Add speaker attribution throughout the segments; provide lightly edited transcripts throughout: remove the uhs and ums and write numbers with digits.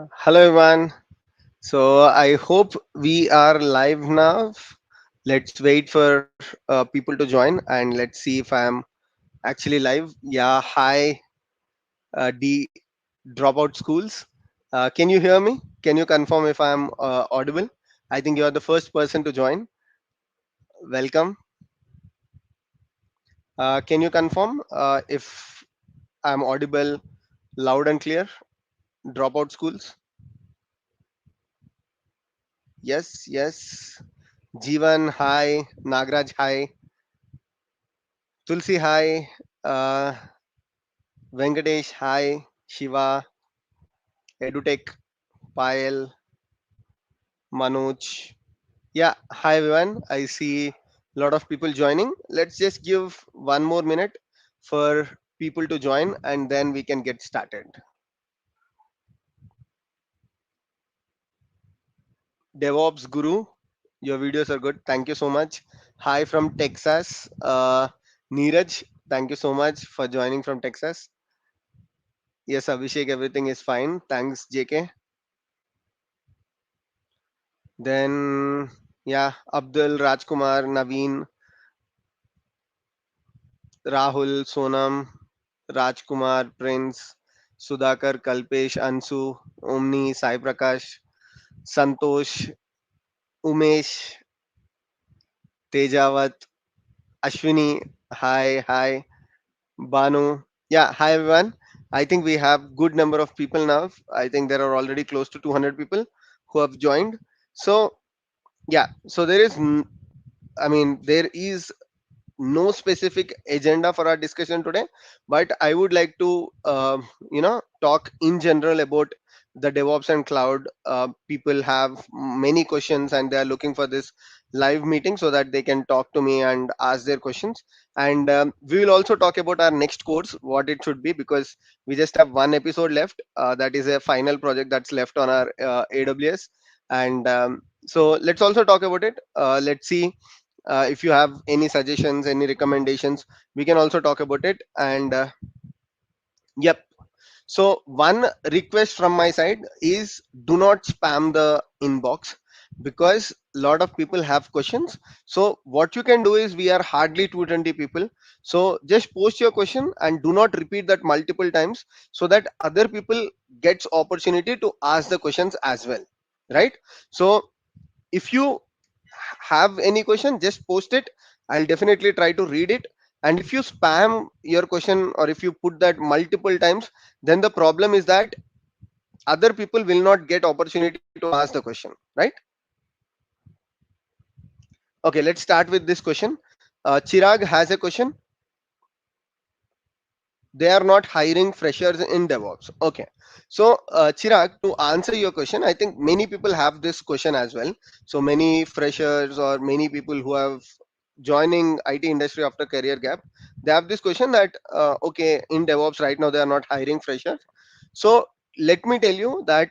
Speaker 1: Hello everyone. So I hope we are live now. Let's wait for people to join and let's see if I am actually live. Yeah, hi D Dropout Schools. Can you hear me? Can you confirm if I am audible? I think you are the first person to join. Welcome. Can you confirm if I am audible, loud and clear? Dropout Schools. Yes, yes. Jivan, hi. Nagraj, hi. Tulsi, hi. Uh, Venkatesh, hi. Shiva, EduTech, Payal, Manoj. Yeah, hi everyone. I see a lot of people joining. Let's just give one more minute for people to join and then we can get started. DevOps Guru, your videos are good. Thank you so much. Hi from Texas. Neeraj, thank you so much for joining from Texas. Yes, Abhishek, everything is fine. Thanks, JK. Then, yeah, Abdul, Rajkumar, Naveen, Rahul, Sonam, Rajkumar, Prince, Sudhakar, Kalpesh, Ansu, Omni, Sai Prakash, Santosh, Umesh, Tejawat, Ashwini, hi, hi, Banu. Yeah, hi everyone. I think we have good number of people now. I think there are already close to 200 people who have joined. So, yeah, so there is no specific agenda for our discussion today, but I would like to talk in general about the DevOps and cloud. People have many questions and they are looking for this live meeting so that they can talk to me and ask their questions. And we will also talk about our next course, what it should be, because we just have one episode left. That is a final project that's left on our AWS. And so let's also talk about it. Let's see if you have any suggestions, any recommendations, we can also talk about it. And yep. So one request from my side is do not spam the inbox because a lot of people have questions. So what you can do is we are hardly 220 people. So just post your question and do not repeat that multiple times so that other people gets opportunity to ask the questions as well. Right? So if you have any question, just post it. I'll definitely try to read it. And if you spam your question or if you put that multiple times, then the problem is that other people will not get opportunity to ask the question, right? Okay, let's start with this question. Chirag has a question. They are not hiring freshers in DevOps. Okay. So, Chirag, to answer your question, I think many people have this question as well. So many freshers or many people who have joining IT industry after career gap, they have this question that, okay, in DevOps right now, they are not hiring freshers. So let me tell you that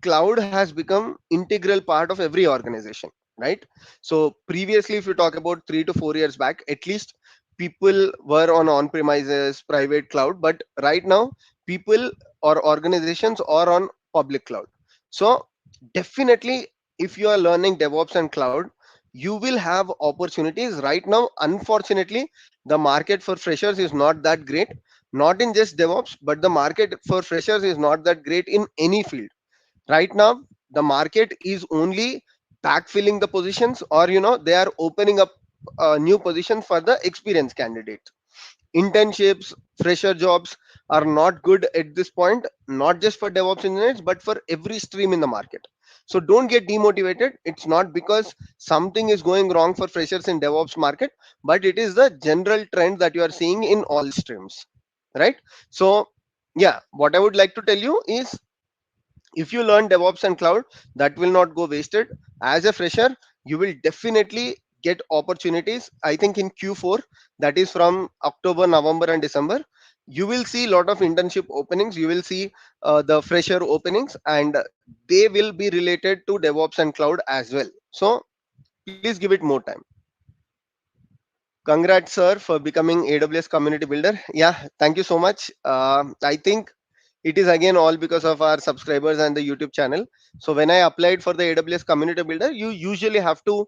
Speaker 1: cloud has become integral part of every organization, right? So previously, if you talk about 3 to 4 years back, at least people were on premises private cloud, but right now people or organizations are on public cloud. So definitely, if you are learning DevOps and cloud, you will have opportunities. Right now, unfortunately, the market for freshers is not that great, not in just DevOps, but the market for freshers is not that great in any field right now. The market is only backfilling the positions, or they are opening up new positions for the experienced candidates. Internships, fresher jobs are not good at this point, not just for DevOps engineers but for every stream in the market. So don't get demotivated. It's not because something is going wrong for freshers in DevOps market, but it is the general trend that you are seeing in all streams, right? So yeah, what I would like to tell you is if you learn DevOps and cloud, that will not go wasted. As a fresher, you will definitely get opportunities. I think in Q4, that is from October, November and December, you will see a lot of internship openings. You will see the fresher openings, and they will be related to DevOps and cloud as well. So please give it more time. Congrats, sir, for becoming AWS community builder. Yeah, thank you so much. I think It is again all because of our subscribers and the YouTube channel. So when I applied for the AWS community builder, you usually have to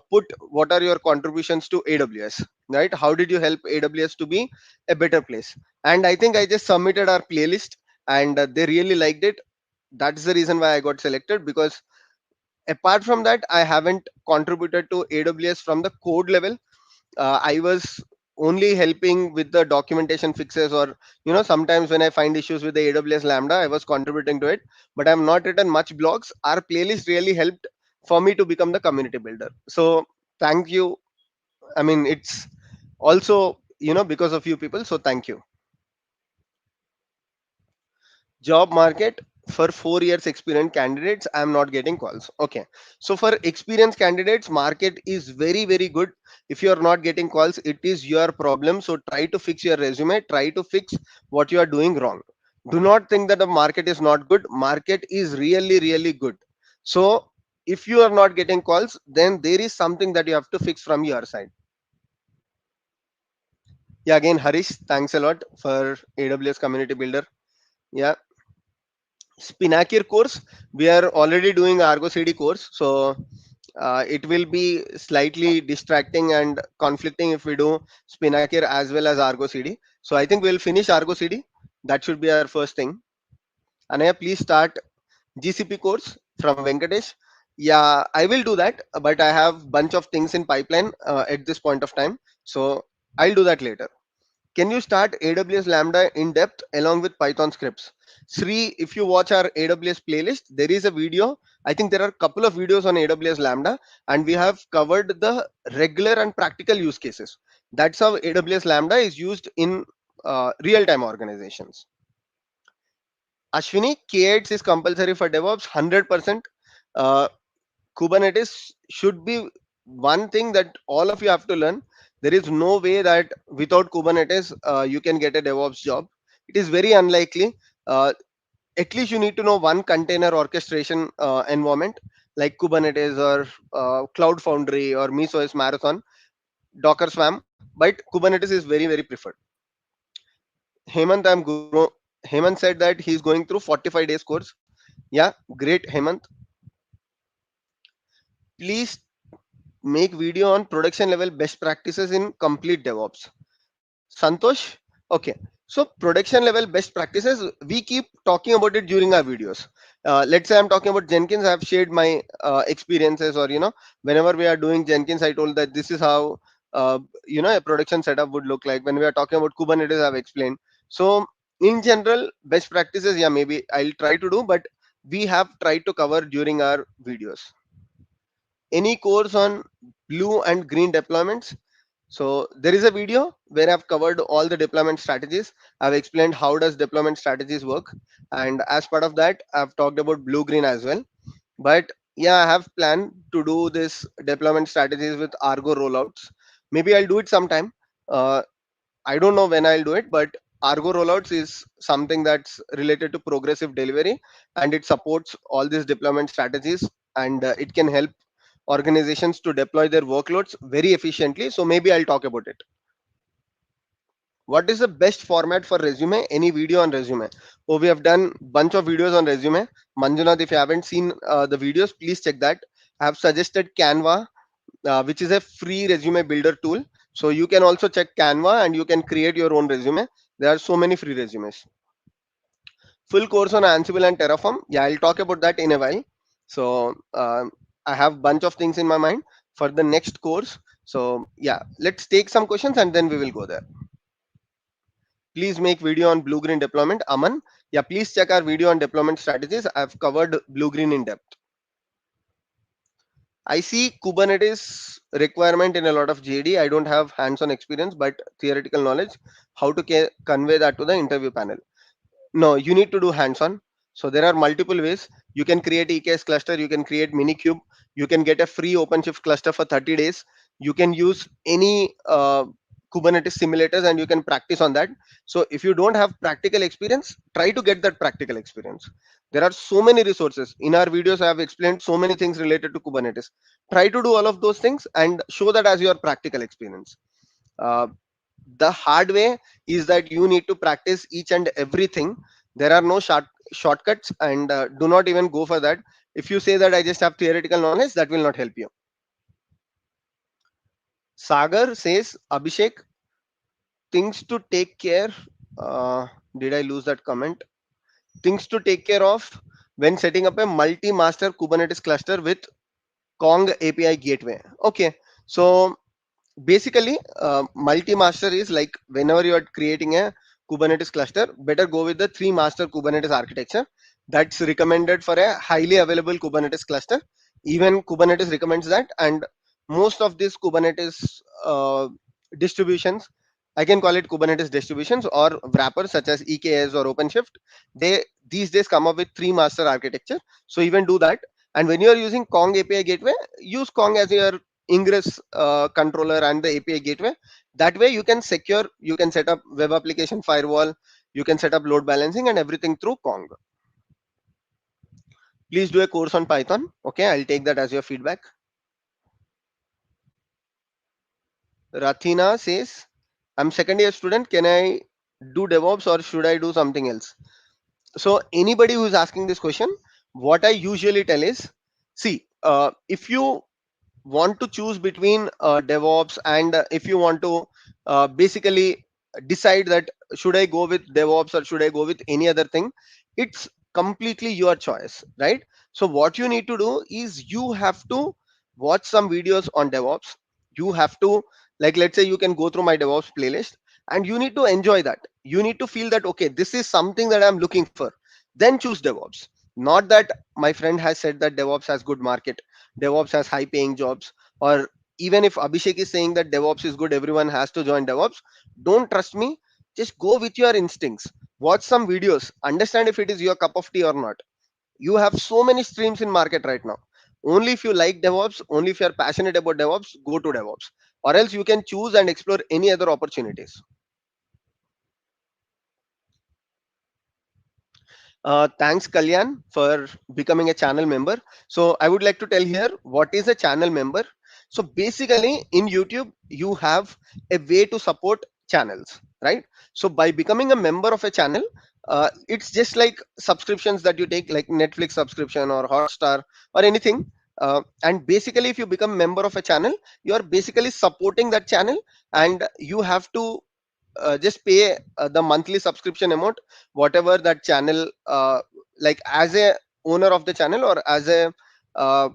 Speaker 1: put what are your contributions to AWS, right? How did you help AWS to be a better place? And I think I just submitted our playlist, and they really liked it. That's the reason why I got selected, because apart from that, I haven't contributed to AWS from the code level. I was only helping with the documentation fixes, or sometimes when I find issues with the AWS Lambda, I was contributing to it, but I'm not written much blogs. Our playlist really helped for me to become the community builder. So thank you. I mean, it's also because of you people, so thank you. Job market: for 4 years experienced candidates, I'm not getting calls. Okay, so for experienced candidates, market is very very good. If you are not getting calls, it is your problem. So try to fix your resume, try to fix what you are doing wrong. Do not think that the market is not good. Market is really really good. So if you are not getting calls, then there is something that you have to fix from your side. Yeah, again, Harish, thanks a lot for AWS community builder. Yeah. Spinnaker course, we are already doing Argo CD course, so it will be slightly distracting and conflicting if we do Spinnaker as well as Argo CD. So I think we'll finish Argo CD. That should be our first thing. Anaya, please start GCP course from Venkatesh. Yeah, I will do that, but I have bunch of things in pipeline at this point of time, so I'll do that later. Can you start AWS Lambda in depth along with Python scripts? Sri, if you watch our AWS playlist, there is a video. I think there are a couple of videos on AWS Lambda, and we have covered the regular and practical use cases. That's how AWS Lambda is used in real-time organizations. Ashwini, K8s is compulsory for DevOps, 100%. Uh, Kubernetes should be one thing that all of you have to learn. There is no way that without Kubernetes you can get a DevOps job. It is very unlikely. Uh, at least you need to know one container orchestration environment like Kubernetes or Cloud Foundry or Mesos Marathon, Docker Swarm. But Kubernetes is very very preferred. Hemant, Hemant said that he's going through 45 days course. Yeah, great, Hemant. Please make video on production level best practices in complete DevOps. Santosh, okay. So production level best practices, we keep talking about it during our videos. Let's say I'm talking about Jenkins, I've shared my experiences, or whenever we are doing Jenkins, I told that this is how a production setup would look like. When we are talking about Kubernetes, I've explained. So in general, best practices, yeah, maybe I'll try to do, but we have tried to cover during our videos. Any course on blue and green deployments? So there is a video where I've covered all the deployment strategies. I've explained how does deployment strategies work, and as part of that, I've talked about blue green as well. But yeah, I have planned to do this deployment strategies with Argo rollouts. Maybe I'll do it sometime. uh, I don't know when I'll do it, but Argo rollouts is something that's related to progressive delivery, and it supports all these deployment strategies, and it can help organizations to deploy their workloads very efficiently. So maybe I'll talk about it. What is the best format for resume? Any video on resume? Oh, we have done bunch of videos on resume. Manjunath, if you haven't seen the videos, please check that. I have suggested Canva, which is a free resume builder tool. So you can also check Canva and you can create your own resume. There are so many free resumes. Full course on Ansible and Terraform. Yeah, I'll talk about that in a while. So I have bunch of things in my mind for the next course. So yeah, let's take some questions and then we will go there. Please make video on blue green deployment. Aman, yeah, please check our video on deployment strategies. I've covered blue green in depth. I see Kubernetes requirement in a lot of JD. I don't have hands-on experience, but theoretical knowledge. How to convey that to the interview panel? No, you need to do hands-on. So there are multiple ways. You can create EKS cluster. You can create Minikube. You can get a free OpenShift cluster for 30 days. You can use any Kubernetes simulators and you can practice on that. So if you don't have practical experience, try to get that practical experience. There are so many resources. In our videos, I have explained so many things related to Kubernetes. Try to do all of those things and show that as your practical experience. Uh, the hard way is that you need to practice each and everything There are no shortcuts, and do not even go for that. If you say that I just have theoretical knowledge, that will not help you. Sagar says, Abhishek, things to take care. Uh, did I lose that comment? Things to take care of when setting up a multi-master Kubernetes cluster with Kong API gateway. Okay, so basically, multi-master is like whenever you are creating a Kubernetes cluster, better go with the three master Kubernetes architecture. That's recommended for a highly available Kubernetes cluster. Even Kubernetes recommends that, and most of these Kubernetes distributions, I can call it Kubernetes distributions or wrappers such as EKS or OpenShift, they these days come up with three master architecture. So even do that. And when you are using Kong API gateway, use Kong as your ingress controller and the API gateway. That way you can secure, you can set up web application firewall, you can set up load balancing and everything through Kong. Please do a course on Python. Okay, I'll take that as your feedback. Rathina says, I'm second year student. Can I do DevOps or should I do something else? So anybody who is asking this question, what I usually tell is, see, if you want to choose between DevOps and if you want to basically decide that should I go with DevOps or should I go with any other thing, it's completely your choice, right? So what you need to do is you have to watch some videos on DevOps. You have to, like, let's say you can go through my DevOps playlist and you need to enjoy that. You need to feel that, okay, this is something that I'm looking for. Then choose DevOps. Not that my friend has said that DevOps has good market, DevOps has high paying jobs, or even if Abhishek is saying that DevOps is good, everyone has to join DevOps. Don't trust me. Just go with your instincts. Watch some videos. Understand if it is your cup of tea or not. You have so many streams in market right now. Only if you like DevOps, only if you are passionate about DevOps, go to DevOps. Or else you can choose and explore any other opportunities. Thanks, Kalyan, for becoming a channel member. So I would like to tell here what is a channel member. So basically, in YouTube, you have a way to support channels, right? So by becoming a member of a channel, it's just like subscriptions that you take, like Netflix subscription or Hotstar or anything. And basically, if you become member of a channel, you are basically supporting that channel, and you have to just pay the monthly subscription amount, whatever that channel, like as a owner of the channel or as a uh,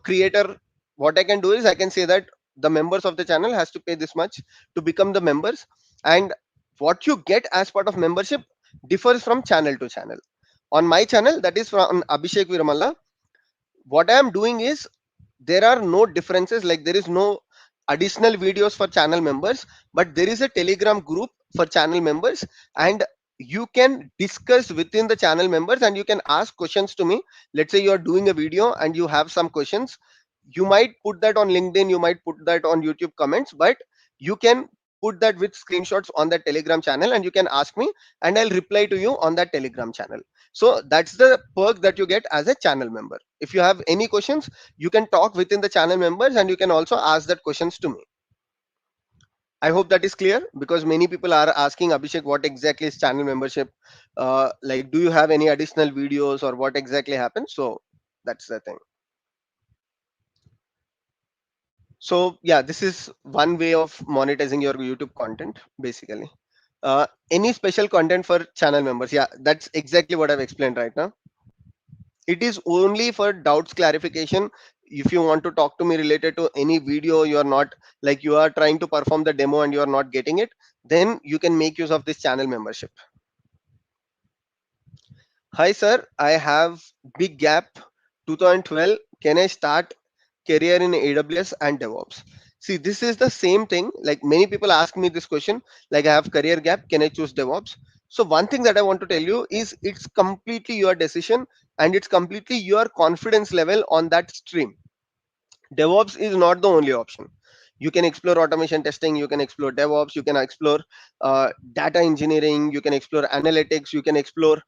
Speaker 1: creator. What I can do is I can say that the members of the channel has to pay this much to become the members, and what you get as part of membership differs from channel to channel. On my channel, that is from Abhishek.Veeramalla, what I am doing is there are no differences, like there is no additional videos for channel members, but there is a Telegram group for channel members, and you can discuss within the channel members and you can ask questions to me. Let's say you are doing a video and you have some questions, you might put that on LinkedIn, you might put that on YouTube comments, but you can put that with screenshots on that Telegram channel and you can ask me, and I'll reply to you on that Telegram channel. So that's the perk that you get as a channel member. If you have any questions, you can talk within the channel members and you can also ask that questions to me. I hope that is clear, because many people are asking, Abhishek, what exactly is channel membership? Like, do you have any additional videos or what exactly happens? So that's the thing. So yeah, this is one way of monetizing your YouTube content, basically. Any special content for channel members? Yeah, that's exactly what I've explained right now. It is only for doubts clarification. If you want to talk to me related to any video, you are not, like you are trying to perform the demo and you are not getting it, then you can make use of this channel membership. Hi sir, I have big gap 2012. Can I start career in AWS and DevOps? See, this is the same thing. Like many people ask me this question, like I have career gap, can I choose DevOps? So one thing that I want to tell you is it's completely your decision and it's completely your confidence level on that stream. DevOps is not the only option. You can explore automation testing, you can explore DevOps, you can explore data engineering, you can explore analytics, you can explore,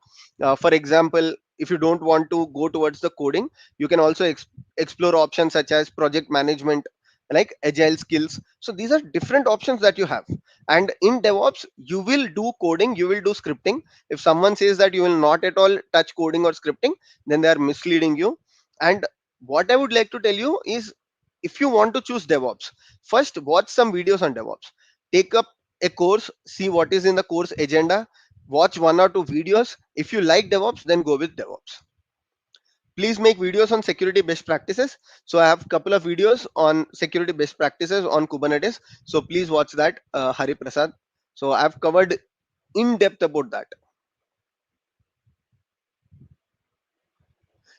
Speaker 1: for example, if you don't want to go towards the coding, you can also explore options such as project management. like agile skills. So these are different options that you have. And in DevOps, you will do coding, you will do scripting. If someone says that you will not at all touch coding or scripting, then they are misleading you. And what I would like to tell you is, if you want to choose DevOps, first watch some videos on DevOps. Take up a course, see what is in the course agenda, watch one or two videos. If you like DevOps, then go with DevOps. Please make videos on security best practices. So I have a couple of videos on security best practices on Kubernetes. So please watch that, Hari Prasad. So I've covered in depth about that.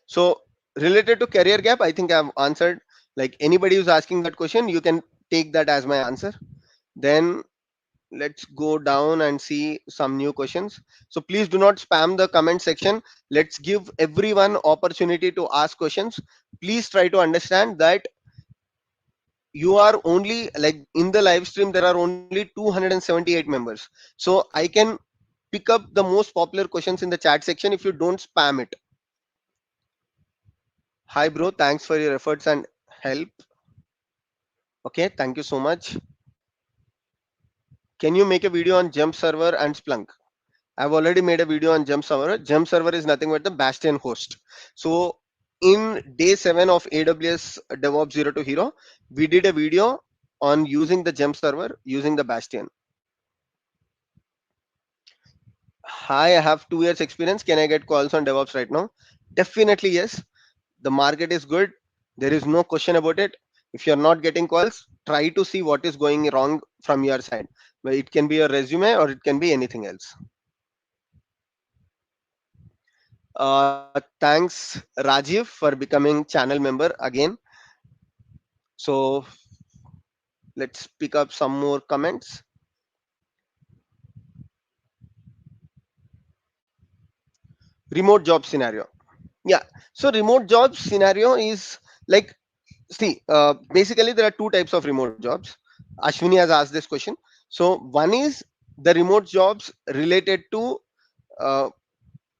Speaker 1: So related to career gap, I think I've answered. Like anybody who's asking that question, you can take that as my answer. Then let's go down and see some new questions. So please do not spam the comment section. Let's give everyone opportunity to ask questions. Please try to understand that you are only, like, in the live stream there are only 278 members, so I can pick up the most popular questions in the chat section if you don't spam it. Hi bro, thanks for your efforts and help. Okay, thank you so much. Can you make a video on Jump server and Splunk? I've already made a video on Jump server. Jump server is nothing but the Bastion host. So in day 7 of AWS DevOps Zero to Hero, we did a video on using the Jump server using the Bastion. Hi, I have 2 years experience. Can I get calls on DevOps right now? Definitely yes. The market is good. There is no question about it. If you're not getting calls, try to see what is going wrong from your side. Well, it can be your resume or it can be anything else. Thanks Rajiv for becoming channel member again. So let's pick up some more comments. Remote job scenario. Yeah. So remote job scenario is like, see, basically there are two types of remote jobs. Ashwini has asked this question. So one is the remote jobs related to uh,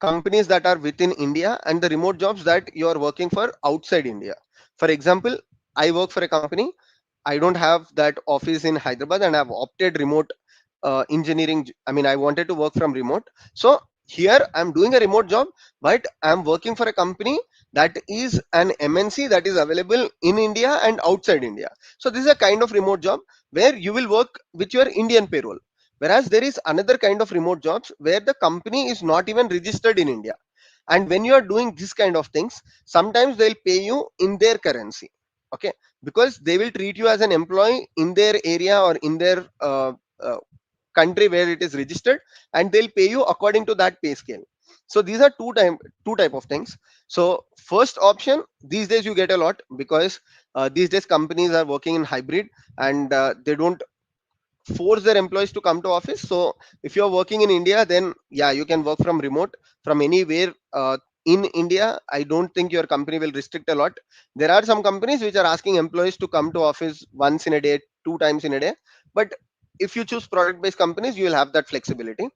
Speaker 1: companies that are within India, and the remote jobs that you are working for outside India. For example, I work for a company. I don't have that office in Hyderabad, and I've opted remote engineering. I mean, I wanted to work from remote. So here I'm doing a remote job, but I'm working for a company that is an MNC that is available in India and outside India. So this is a kind of remote job where you will work with your Indian payroll. Whereas there is another kind of remote jobs where the company is not even registered in India. And when you are doing this kind of things, sometimes they'll pay you in their currency. Okay, because they will treat you as an employee in their area or in their uh, country where it is registered, and they'll pay you according to that pay scale. So these are two type of things. So first option, these days you get a lot because these days companies are working in hybrid, and they don't force their employees to come to office. So if you're working in India, then yeah, you can work from remote from anywhere in India. I don't think your company will restrict a lot. There are some companies which are asking employees to come to office once in a day, two times in a day, but if you choose product based companies, you will have that flexibility.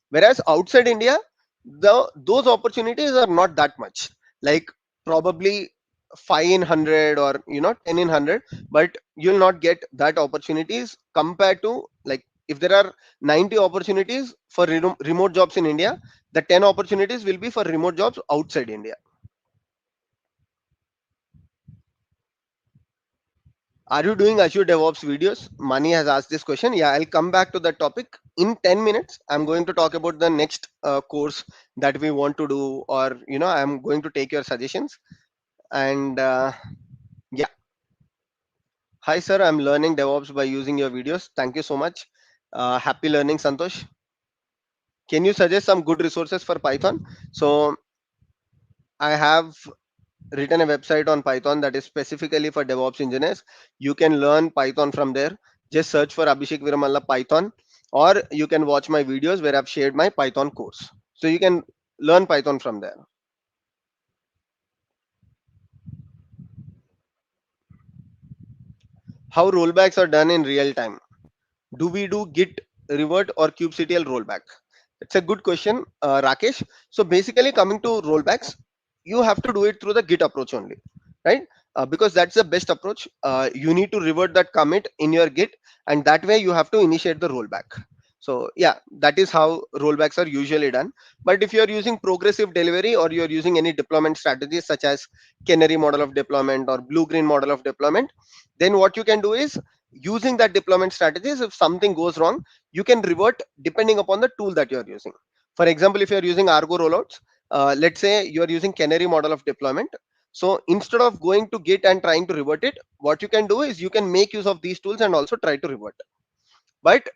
Speaker 1: Whereas outside India, those opportunities are not that much. Like probably 5 in 100 or 10 in 100, but you'll not get that opportunities compared to, like, if there are 90 opportunities for remote jobs in India, the 10 opportunities will be for remote jobs outside India. Are you doing Azure DevOps videos? Mani has asked this question. Yeah, I'll come back to that topic in 10 minutes. I'm going to talk about the next course that we want to do, or I'm going to take your suggestions. And yeah, hi sir, I'm learning DevOps by using your videos. Thank you so much. Happy learning, Santosh. Can you suggest some good resources for Python? So I have written a website on Python that is specifically for DevOps engineers. You can learn Python from there. Just search for Abhishek.Veeramalla Python, or you can watch my videos where I've shared my Python course. So you can learn Python from there. How rollbacks are done in real time? Do we do Git revert or kubectl rollback? It's a good question, Rakesh. So basically, coming to rollbacks, you have to do it through the Git approach only, right? because that's the best approach. You need to revert that commit in your Git, and that way you have to initiate the rollback. So yeah, that is how rollbacks are usually done. But if you are using progressive delivery, or you are using any deployment strategies such as canary model of deployment or blue green model of deployment, then what you can do is, using that deployment strategies, if something goes wrong, you can revert depending upon the tool that you are using. For example, if you are using Argo rollouts, let's say you are using canary model of deployment. So instead of going to Git and trying to revert it, what you can do is you can make use of these tools and also try to revert. But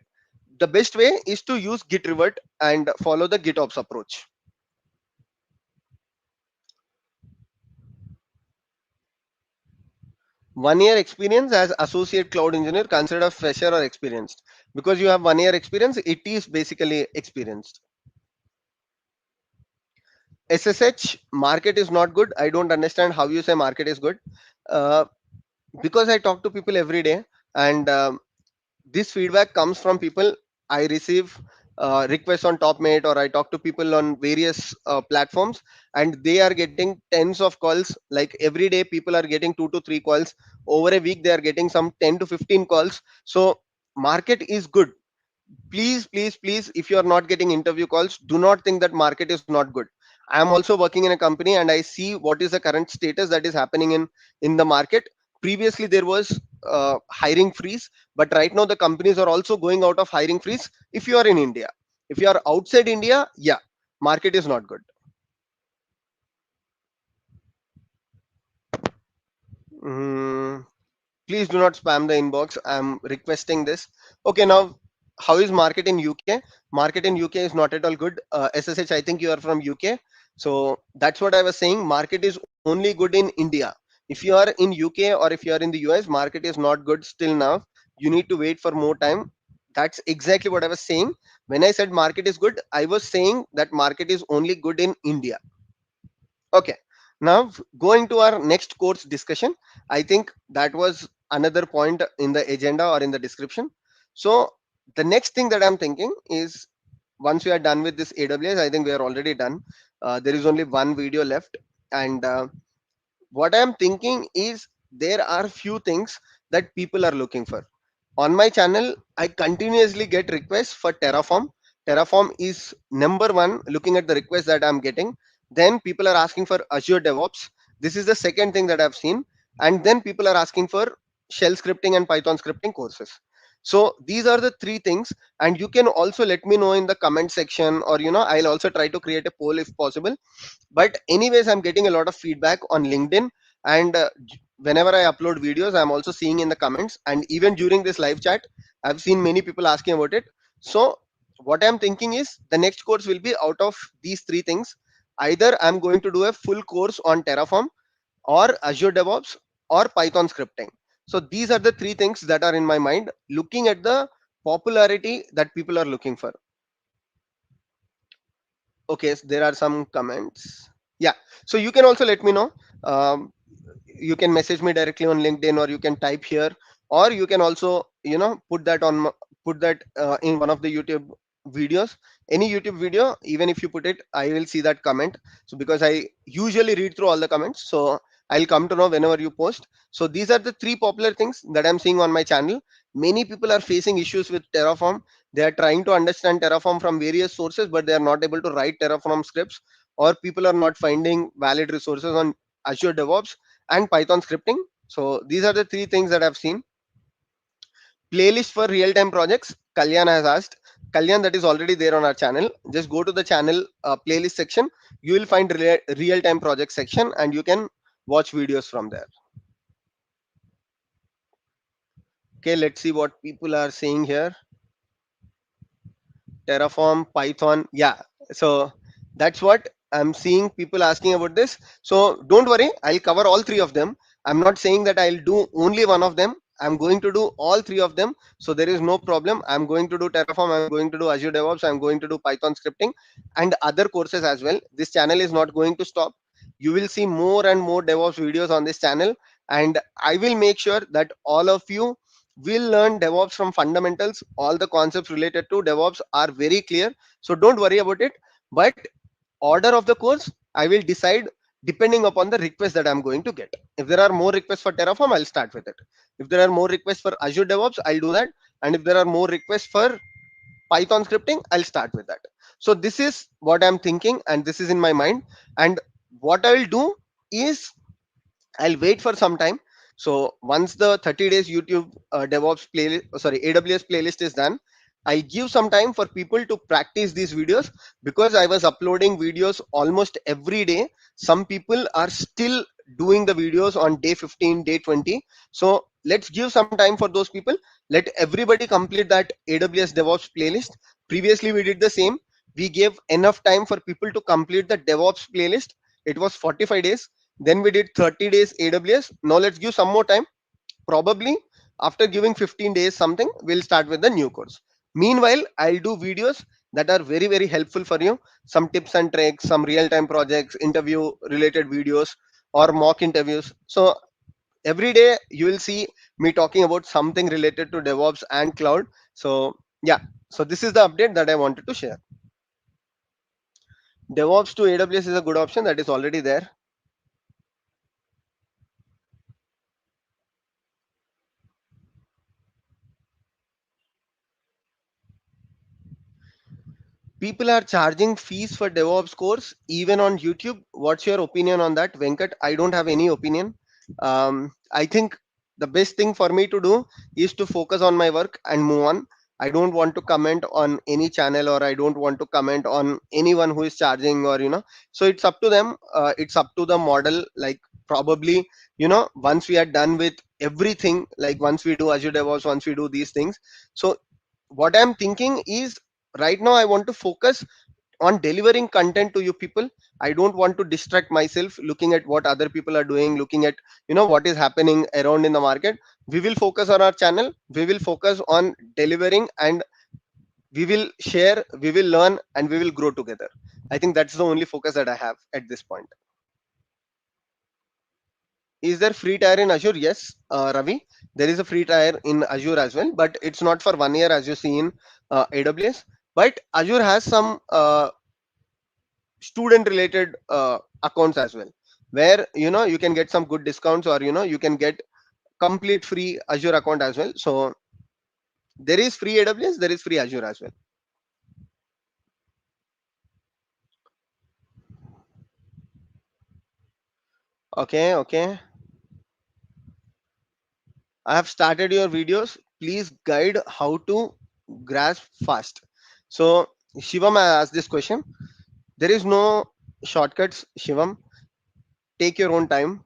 Speaker 1: the best way is to use Git revert and follow the GitOps approach. 1 year experience as associate cloud engineer, consider fresher or experienced. Because you have 1 year experience, it is basically experienced. SSH market is not good. I don't understand how you say market is good. Uh, because I talk to people every day, and this feedback comes from people. I receive requests on TopMate, or I talk to people on various platforms, and they are getting tens of calls. Like every day people are getting 2 to 3 calls. Over a week they are getting some 10 to 15 calls. So market is good. Please, please, please, if you are not getting interview calls, do not think that market is not good. I am also working in a company, and I see what is the current status that is happening in the market. Previously there was hiring freeze, but right now the companies are also going out of hiring freeze. If you are in India, if you are outside India, yeah, market is not good. Mm, please do not spam the inbox. I'm requesting this. Okay, now how is market in UK? Market in UK is not at all good. SSH, I think you are from UK. So that's what I was saying. Market is only good in India. If you are in UK or if you are in the US, market is not good still now. You need to wait for more time. That's exactly what I was saying. When I said market is good, I was saying that market is only good in India. Okay, now going to our next course discussion. I think that was another point in the agenda or in the description. So the next thing that I'm thinking is, once we are done with this AWS, I think we are already done. There is only one video left, and what I'm thinking is, there are few things that people are looking for. On my channel, I continuously get requests for Terraform is number one, looking at the requests that I'm getting. Then people are asking for Azure DevOps. This is the second thing that I've seen. And then people are asking for shell scripting and Python scripting courses. So these are the three things. And you can also let me know in the comment section, or I'll also try to create a poll if possible. But anyways, I'm getting a lot of feedback on LinkedIn, and whenever I upload videos, I'm also seeing in the comments, and even during this live chat, I've seen many people asking about it. So what I'm thinking is, the next course will be out of these three things. Either I'm going to do a full course on Terraform, or Azure DevOps, or Python scripting. So these are the three things that are in my mind, looking at the popularity that people are looking for. Okay, so there are some comments. Yeah, so you can also let me know. um, you can message me directly on LinkedIn, or you can type here, or you can also put that put that in one of the YouTube videos. Any YouTube video, even if you put it, I will see that comment. So because I usually read through all the comments, so I'll come to know whenever you post. So these are the three popular things that I'm seeing on my channel. Many people are facing issues with Terraform. They are trying to understand Terraform from various sources, but they are not able to write Terraform scripts, or people are not finding valid resources on Azure DevOps and Python scripting. So these are the three things that I've seen. Playlist for real-time projects, Kalyan has asked. Kalyan, that is already there on our channel. Just go to the channel playlist section. You will find real-time project section, and you can watch videos from there. Okay, let's see what people are saying here. Terraform, Python. Yeah. So that's what I'm seeing people asking about this. So don't worry, I'll cover all three of them. I'm not saying that I'll do only one of them. I'm going to do all three of them. So there is no problem. I'm going to do Terraform, I'm going to do Azure DevOps, I'm going to do Python scripting, and other courses as well. This channel is not going to stop. You will see more and more DevOps videos on this channel, and I will make sure that all of you will learn DevOps from fundamentals. All the concepts related to DevOps are very clear. So don't worry about it. But order of the course, I will decide depending upon the request that I'm going to get. If there are more requests for Terraform, I'll start with it. If there are more requests for Azure DevOps, I'll do that. And if there are more requests for Python scripting, I'll start with that. So this is what I'm thinking, and this is in my mind. And what I will do is I'll wait for some time. So once the 30 days YouTube DevOps playlist, sorry, AWS playlist is done, I give some time for people to practice these videos, because I was uploading videos almost every day. Some people are still doing the videos on day 15, day 20. So let's give some time for those people. Let everybody complete that AWS DevOps playlist. Previously, we did the same. We gave enough time for people to complete the DevOps playlist. It was 45 days. Then we did 30 days AWS. Now let's give some more time. Probably after giving 15 days something, we'll start with the new course. Meanwhile, I'll do videos that are very, very helpful for you. Some tips and tricks, some real-time projects, interview related videos, or mock interviews. So every day you will see me talking about something related to DevOps and cloud. So yeah, so this is the update that I wanted to share. DevOps to AWS is a good option that is already there. People are charging fees for DevOps course even on YouTube. What's your opinion on that, Venkat? I don't have any opinion. I think the best thing for me to do is to focus on my work and move on. I don't want to comment on any channel, or I don't want to comment on anyone who is charging, or so it's up to them. It's up to the model. Like, probably, once we are done with everything, like once we do Azure DevOps, once we do these things, so what I'm thinking is, right now I want to focus on delivering content to you people. I don't want to distract myself looking at what other people are doing, looking at what is happening around in the market. We will focus on our channel, we will focus on delivering, and we will share, we will learn, and we will grow together. I think that's the only focus that I have at this point. Is there free tier in Azure? Yes, Ravi, there is a free tier in Azure as well, but it's not for 1 year as you see in AWS. But Azure has some student related accounts as well, where you can get some good discounts, or you can get complete free Azure account as well. So there is free AWS, there is free Azure as well. Okay, okay, I have started your videos. Please guide how to grasp fast. So Shivam, I asked this question. There is no shortcuts, Shivam. Take your own time.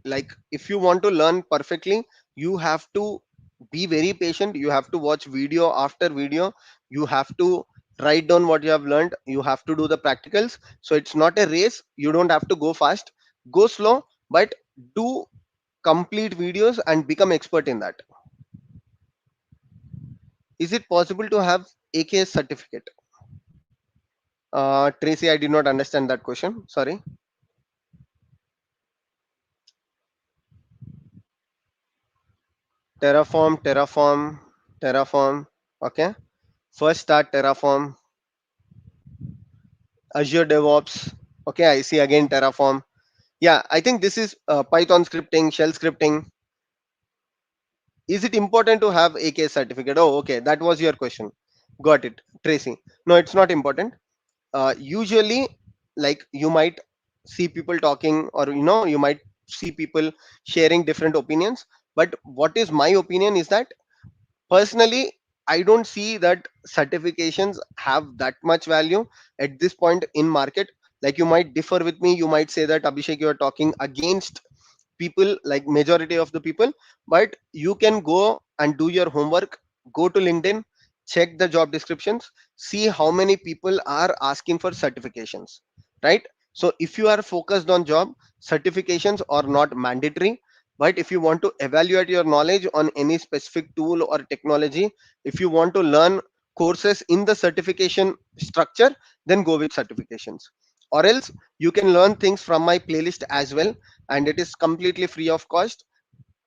Speaker 1: Like, if you want to learn perfectly, you have to be very patient. You have to watch video after video. You have to write down what you have learned. You have to do the practicals. So it's not a race. You don't have to go fast, go slow, but do complete videos and become expert in that. Is it possible to have AKS certificate? Tracy, I did not understand that question, sorry. Terraform. Okay, first start Terraform. Azure DevOps. Okay, I see again Terraform. Yeah, I think this is Python scripting, shell scripting. Is it important to have AK certificate? Oh, okay, that was your question. Got it, Tracy. No, it's not important. Usually, like, you might see people talking, or you might see people sharing different opinions. But what is my opinion is that, personally, I don't see that certifications have that much value at this point in market. Like, you might differ with me, you might say that, Abhishek, you are talking against people, like majority of the people. But you can go and do your homework. Go to LinkedIn, check the job descriptions, see how many people are asking for certifications, right? So if you are focused on job, certifications are not mandatory. But if you want to evaluate your knowledge on any specific tool or technology, if you want to learn courses in the certification structure, then go with certifications. Or else, you can learn things from my playlist as well, and it is completely free of cost.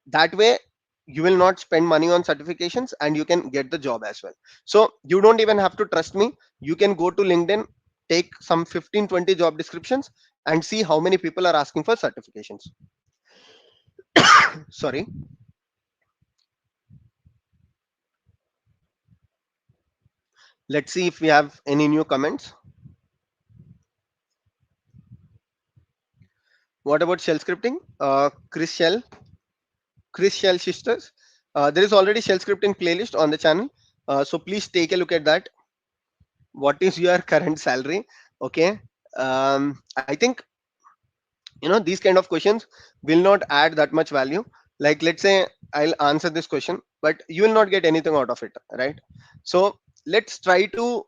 Speaker 1: That way, you will not spend money on certifications, and you can get the job as well. So you don't even have to trust me. You can go to LinkedIn, take some 15-20 job descriptions and see how many people are asking for certifications. Sorry. Let's see if we have any new comments. What about shell scripting? Chris Shell Sisters. There is already shell scripting playlist on the channel. So please take a look at that. What is your current salary? Okay. I think these kind of questions will not add that much value. Like, let's say I'll answer this question, but you will not get anything out of it, right? So let's try to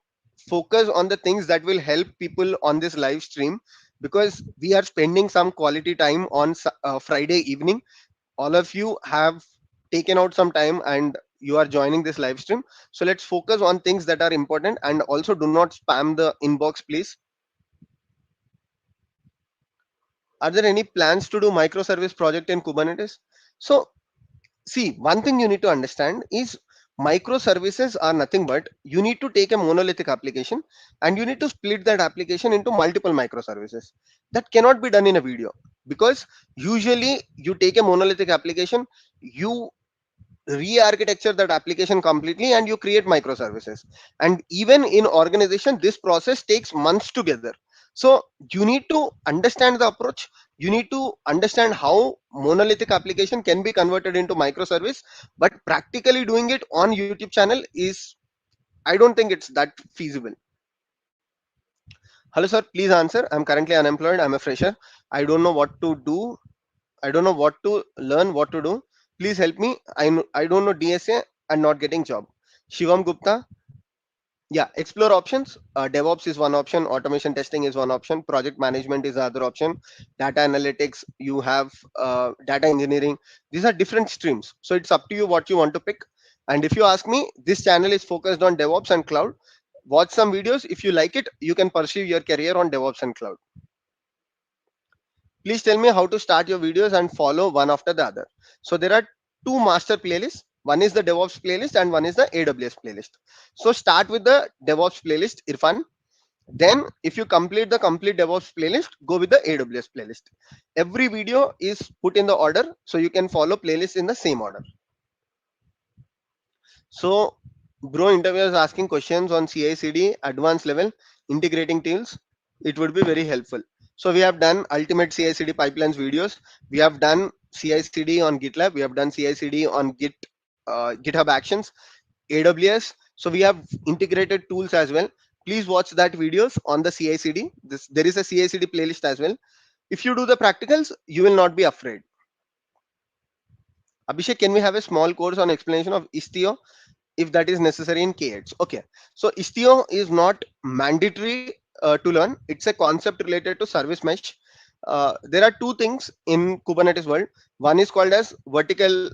Speaker 1: focus on the things that will help people on this live stream, because we are spending some quality time on Friday evening. All of you have taken out some time and you are joining this live stream. So let's focus on things that are important, and also do not spam the inbox, please. Are there any plans to do microservice project in Kubernetes? So see, one thing you need to understand is microservices are nothing but you need to take a monolithic application and you need to split that application into multiple microservices. That cannot be done in a video, because usually you take a monolithic application, you re-architecture that application completely, and you create microservices. And even in organization, this process takes months together. So you need to understand the approach. You need to understand how monolithic application can be converted into microservice, but practically doing it on YouTube channel is, I don't think it's that feasible. Hello sir, please answer. I'm currently unemployed, I'm a fresher. I don't know what to do. I don't know what to learn, what to do. Please help me. I don't know DSA and not getting job. Shivam Gupta. Yeah, explore options. DevOps is one option. Automation testing is one option. Project management is the other option. Data analytics. You have data engineering. These are different streams. So it's up to you what you want to pick. And if you ask me, this channel is focused on DevOps and cloud. Watch some videos. If you like it, you can pursue your career on DevOps and cloud. Please tell me how to start your videos and follow one after the other. So there are two master playlists. One is the DevOps playlist and one is the AWS playlist. So start with the DevOps playlist, Irfan. Then if you complete the complete DevOps playlist, go with the AWS playlist. Every video is put in the order, so you can follow playlists in the same order. So bro interviewer is asking questions on CI/CD advanced level integrating tools. It would be very helpful. So we have done ultimate CI/CD pipelines videos. We have done CI/CD on GitLab. We have done CI/CD on GitHub Actions, AWS. So we have integrated tools as well. Please watch that videos on the CI/CD. There is a CI/CD playlist as well. If you do the practicals, you will not be afraid. Abhishek, can we have a small course on explanation of Istio if that is necessary in K8s? Okay, so Istio is not mandatory to learn. It's a concept related to service mesh. There are two things in Kubernetes world. One is called as vertical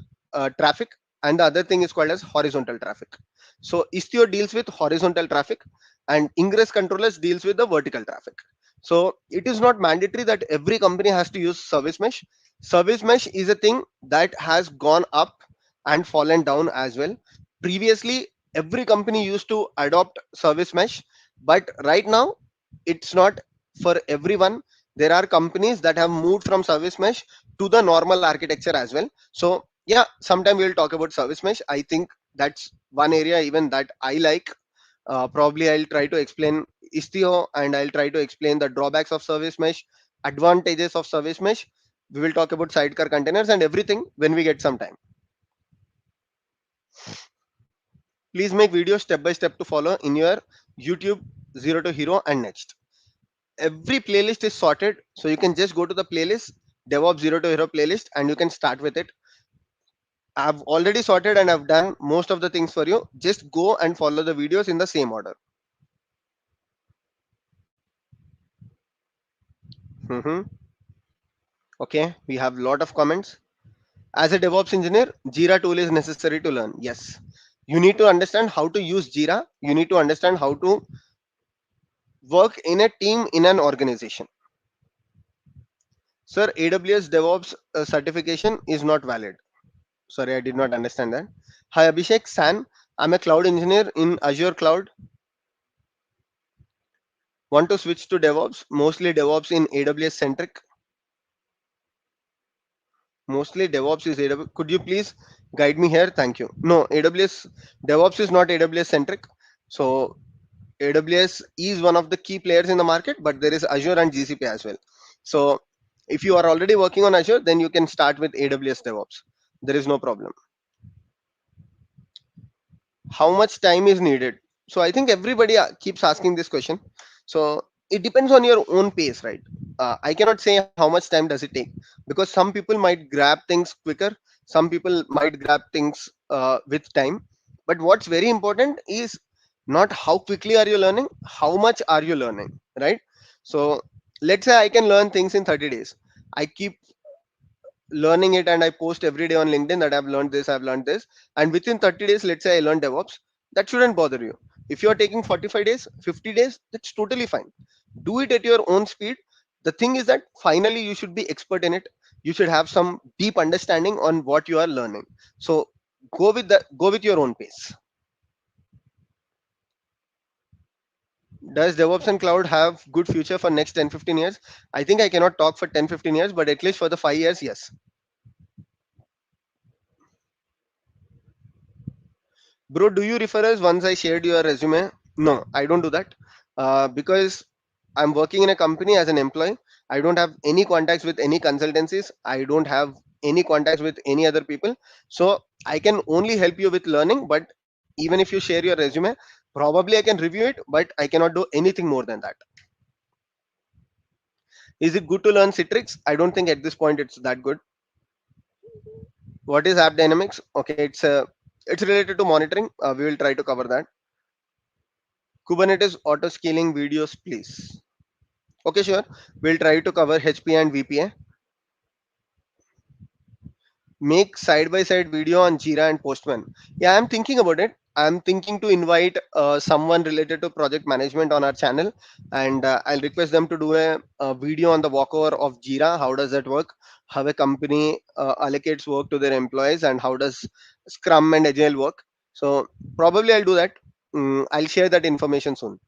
Speaker 1: traffic, and the other thing is called as horizontal traffic. So Istio deals with horizontal traffic, and ingress controllers deals with the vertical traffic. So it is not mandatory that every company has to use service mesh. Service mesh is a thing that has gone up and fallen down as well. Previously, every company used to adopt service mesh, but right now it's not for everyone. There are companies that have moved from service mesh to the normal architecture as well. So yeah, sometime we'll talk about service mesh. I think that's one area even that I like. Probably I'll try to explain Istio, and I'll try to explain the drawbacks of service mesh, advantages of service mesh. We will talk about sidecar containers and everything when we get some time. Please make videos step by step to follow in your YouTube Zero to Hero and Next. Every playlist is sorted, so you can just go to the playlist, DevOps Zero to Hero playlist, and you can start with it. I've already sorted and I've done most of the things for you. Just go and follow the videos in the same order. Mhm. Okay, we have a lot of comments. As a DevOps engineer, Jira tool is necessary to learn. Yes, you need to understand how to use Jira. You need to understand how to work in a team in an organization. Sir, AWS DevOps certification is not valid. Sorry, I did not understand that. Hi, Abhishek San. I'm a cloud engineer in Azure Cloud. Want to switch to DevOps? Mostly DevOps in AWS centric. Mostly DevOps is AWS. Could you please guide me here? Thank you. No, AWS DevOps is not AWS centric. So AWS is one of the key players in the market, but there is Azure and GCP as well. So if you are already working on Azure, then you can start with AWS DevOps. There is no problem. How much time is needed? So I think everybody keeps asking this question. So it depends on your own pace, right? I cannot say how much time does it take, because some people might grab things quicker, some people might grab things with time. But what's very important is not how quickly are you learning, how much are you learning, right? So let's say I can learn things in 30 days. I keep learning it and I post every day on LinkedIn that I've learned this, and within 30 days, let's say I learn DevOps, that shouldn't bother you. If you're taking 45 days, 50 days, that's totally fine. Do it at your own speed. The thing is that finally you should be expert in it. You should have some deep understanding on what you are learning. So go with your own pace. Does DevOps and cloud have good future for next 10-15 years? I think I cannot talk for 10-15 years, but at least for the 5 years, yes. Bro, do you refer us once I shared your resume? No, I don't do that. Because I'm working in a company as an employee. I don't have any contacts with any consultancies. I don't have any contacts with any other people. So I can only help you with learning. But even if you share your resume, probably I can review it, but I cannot do anything more than that. Is it good to learn Citrix? I don't think at this point it's that good. What is App Dynamics? Okay, it's related to monitoring. We will try to cover that. Kubernetes auto scaling videos, please. Okay, sure. We'll try to cover HP and VPA. Make side by side video on Jira and Postman. Yeah, I'm thinking about it. I'm thinking to invite someone related to project management on our channel, and I'll request them to do a video on the walkover of Jira. How does that work? How a company allocates work to their employees, and how does Scrum and Agile work? So probably I'll do that. I'll share that information soon.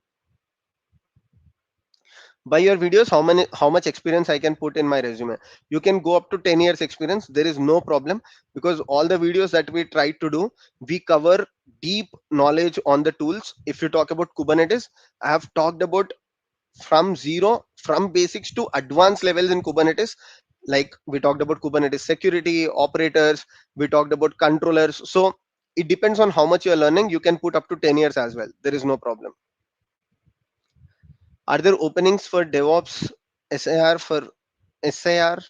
Speaker 1: By your videos, how much experience I can put in my resume? You can go up to 10 years experience. There is no problem, because all the videos that we try to do, we cover deep knowledge on the tools. If you talk about Kubernetes, I have talked about from zero, from basics to advanced levels in Kubernetes. Like we talked about Kubernetes security operators, we talked about controllers. So it depends on how much you are learning. You can put up to 10 years as well. There is no problem. Are there openings for DevOps SAR for SAR?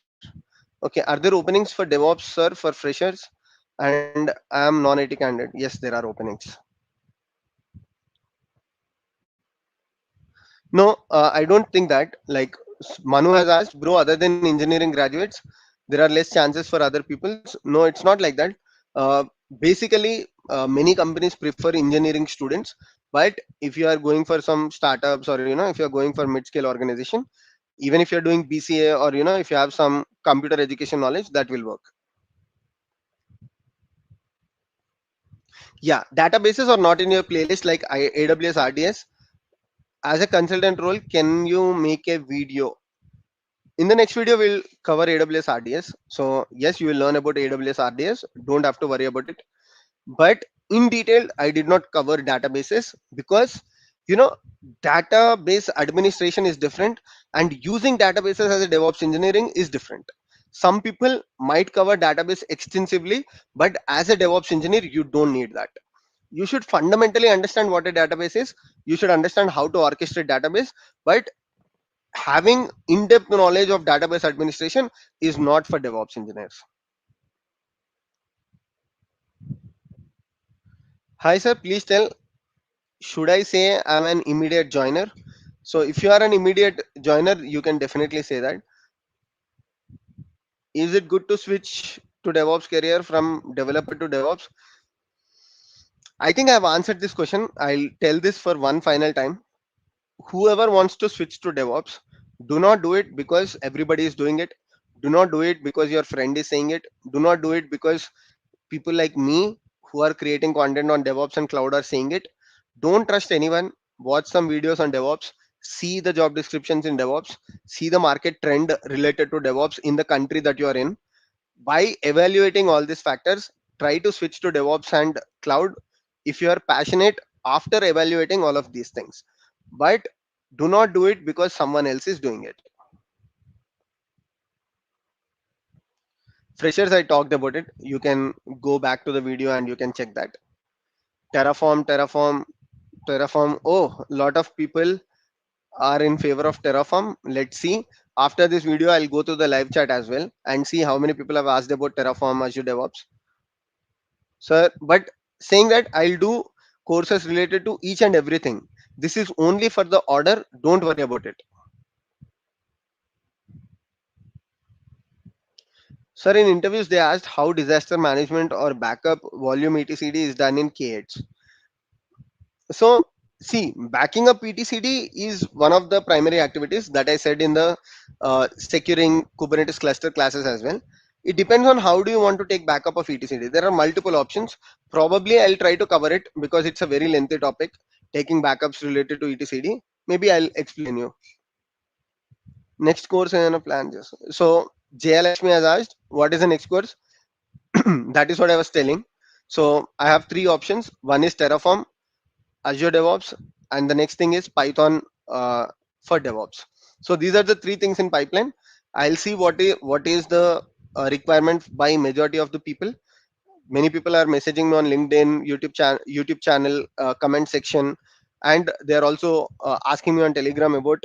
Speaker 1: Okay, are there openings for DevOps, sir, for freshers? And I am non-IT candidate. Yes, there are openings. No, I don't think that. Like Manu has asked, bro, other than engineering graduates, there are less chances for other people's. No, it's not like that. Uh, Basically, many companies prefer engineering students. But if you are going for some startups, or if you are going for mid-scale organization, even if you're doing BCA, or if you have some computer education knowledge, that will work. Yeah, databases are not in your playlist like AWS RDS. As a consultant role, can you make a video? In the next video, we'll cover AWS RDS. So yes, you will learn about AWS RDS. Don't have to worry about it. But in detail, I did not cover databases, because you know database administration is different, and using databases as a DevOps engineering is different. Some people might cover database extensively, but as a DevOps engineer, you don't need that. You should fundamentally understand what a database is. You should understand how to orchestrate database, but having in-depth knowledge of database administration is not for DevOps engineers. Hi sir, please tell, should I say I'm an immediate joiner? So if you are an immediate joiner, you can definitely say that. Is it good to switch to DevOps career from developer to DevOps? I think I've answered this question. I'll tell this for one final time. Whoever wants to switch to DevOps, do not do it because everybody is doing it. Do not do it because your friend is saying it. Do not do it because people like me who are creating content on DevOps and cloud are saying it. Don't trust anyone. Watch some videos on DevOps. see the job descriptions in DevOps, see the market trend related to DevOps in the country that you are in. By evaluating all these factors, try to switch to DevOps and cloud if you are passionate after evaluating all of these things. But do not do it because someone else is doing it. Freshers, I talked about it. You can go back to the video and you can check that. Terraform. Oh, lot of people are in favor of Terraform. Let's see. After this video, I'll go to the live chat as well and see how many people have asked about Terraform, Azure DevOps. Sir, but saying that I'll do courses related to each and everything. This is only for the order. Don't worry about it. Sir, in interviews, they asked how disaster management or backup volume etcd is done in K8s. So, see, backing up etcd is one of the primary activities that I said in the securing Kubernetes cluster classes as well. It depends on how do you want to take backup of etcd. There are multiple options. Probably I'll try to cover it because it's a very lengthy topic, taking backups related to etcd. Maybe I'll explain you. Next course and a plan. Just so Jayalakshmi has asked, what is the next course? That is what I was telling. So I have three options. One is Terraform, Azure DevOps, and the next thing is Python for DevOps. So these are the three things in pipeline. I'll see what is the requirement by majority of the people. Many people are messaging me on LinkedIn, YouTube channel, comment section, and they are also asking me on Telegram about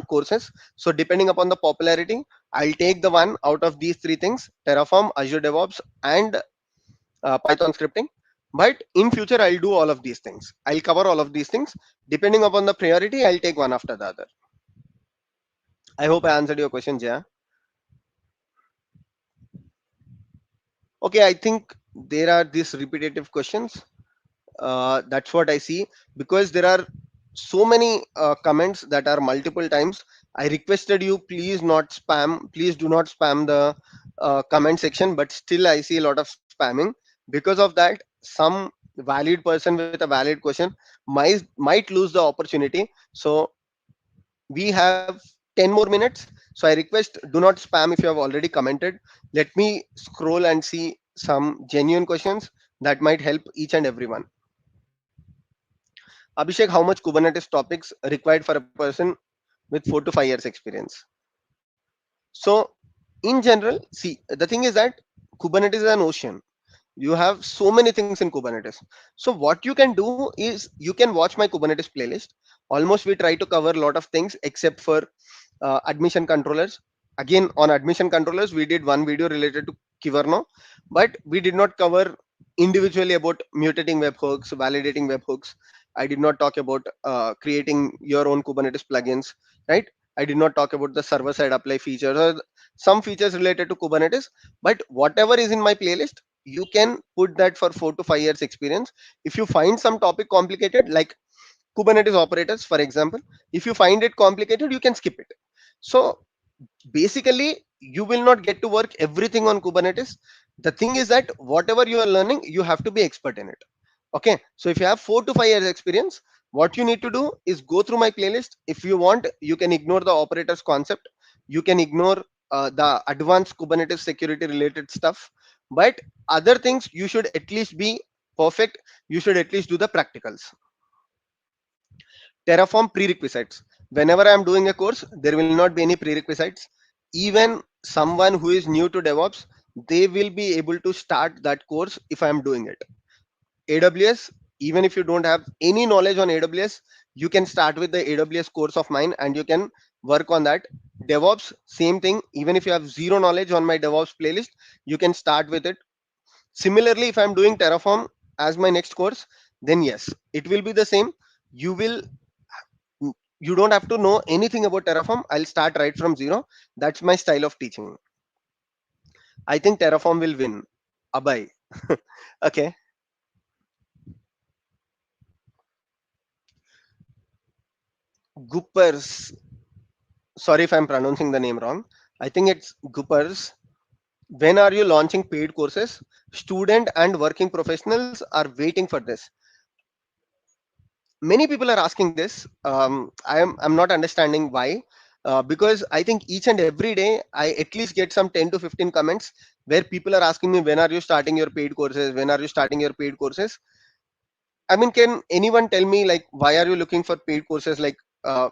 Speaker 1: courses. So depending upon the popularity, I'll take the one out of these three things: Terraform, Azure DevOps, and Python scripting. But in future, I'll do all of these things. I'll cover all of these things. Depending upon the priority, I'll take one after the other. I hope I answered your question, Jaya. Okay, I think there are these repetitive questions. That's what I see, because there are so many comments that are multiple times. I requested you, please do not spam the comment section, but still I see a lot of spamming. Because of that, some valid person with a valid question might lose the opportunity. So we have 10 more minutes. So I request, do not spam if you have already commented. Let me scroll and see some genuine questions that might help each and everyone. Abhishek, how much Kubernetes topics required for a person with 4 to 5 years experience? So, in general, see, the thing is that Kubernetes is an ocean. You have so many things in Kubernetes. So what you can do is you can watch my Kubernetes playlist. Almost we try to cover a lot of things except for admission controllers. Again, on admission controllers, we did one video related to Kiverno, but we did not cover individually about mutating webhooks, validating webhooks. I did not talk about creating your own Kubernetes plugins, right? I did not talk about the server side apply features or some features related to Kubernetes. But whatever is in my playlist, you can put that for 4 to 5 years experience. If you find some topic complicated, like Kubernetes operators, for example, if you find it complicated, you can skip it. So basically, you will not get to work everything on Kubernetes. The thing is that whatever you are learning, you have to be expert in it. Okay, so if you have 4 to 5 years experience, what you need to do is go through my playlist. If you want, you can ignore the operators concept, you can ignore the advanced Kubernetes security related stuff, but other things you should at least be perfect. You should at least do the practicals. Terraform prerequisites. Whenever I am doing a course, there will not be any prerequisites. Even someone who is new to DevOps, they will be able to start that course if I am doing it. AWS, even if you don't have any knowledge on AWS, you can start with the AWS course of mine and you can work on that. DevOps, same thing. Even if you have zero knowledge on my DevOps playlist, you can start with it. Similarly, if I'm doing Terraform as my next course, then yes, it will be the same. You will you don't have to know anything about Terraform. I'll start right from zero. That's my style of teaching. I think Terraform will win. Abhay. Okay. Goopers. Sorry if I'm pronouncing the name wrong. I think it's Goopers. When are you launching paid courses? Student and working professionals are waiting for this. many people are asking this. I'm not understanding why. Because I think each and every day I at least get some 10 to 15 comments where people are asking me, when are you starting your paid courses, when are you starting your paid courses. I mean, can anyone tell me, like, why are you looking for paid courses? Like,